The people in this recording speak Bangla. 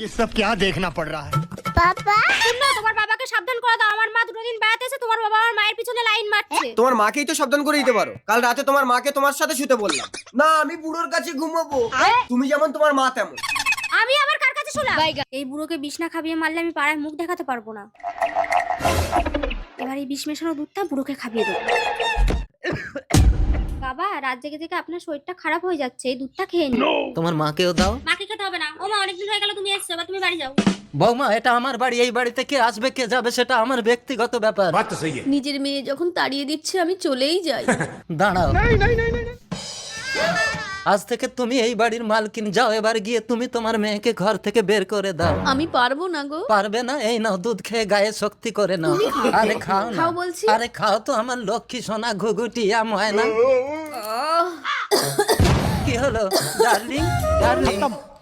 ये सब क्या देखना पड़ रहा है? পাপা শুনো, তোমার বাবাকে সাবধান করে দাও, আমার মা দুটো দিন বেড়াতে এসে তোমার বাবা আমার মায়ের পিছনে লাইন মারছে। তোমার মাকেই তো সাবধান করে দিতে পারো। কাল রাতে তোমার মাকে তোমার সাথে শুতে বললাম না, আমি বুড়োর কাছে ঘুমাবো। তুমি যেমন তোমার মা তেমন। আমি আবার কার কাছে শুনলাম? এই বুড়োকে বিছনা খাবিয়ে মারলে আমি পাড়ায় মুখ দেখাতে পারবো না। এবার এই বিষ মেশানো দুধটা বুড়োকে খাবিয়ে দেবো। বাবা, রাত জেগে জেগে আপনার শরীরটা খারাপ হয়ে যাচ্ছে, এই দুধটা খেয়ে নিন। তোমার মাকেও দাও। মাকে খেতে হবে না। ও মা, অনেকদিন হয়ে গেল তুমি এসছো, এবার তুমি বাড়ি যাও। বৌমা, এটা আমার বাড়ি, এই বাড়িতে কে আসবে কে যাবে সেটা আমার ব্যক্তিগত ব্যাপার। নিজের মেয়ে যখন তাড়িয়ে দিচ্ছে আমি চলেই যাই। দাঁড়াও, আজ থেকে তুমি এই বাড়ির মালকিন। যাও এবার গিয়ে তুমি তোমার মেয়েকে ঘর থেকে বের করে দাও। আমি পারবো না গো। পারবে না? এই নাও দুধ খেয়ে গায়ে শক্তি করে নাও। আরে খাও না। খাও বলছি। আরে খাও তো আমার লক্ষ্মী সোনা ঘুঘুটিয়া ময়না। কি হলো ডার্লিং? ডার্লিং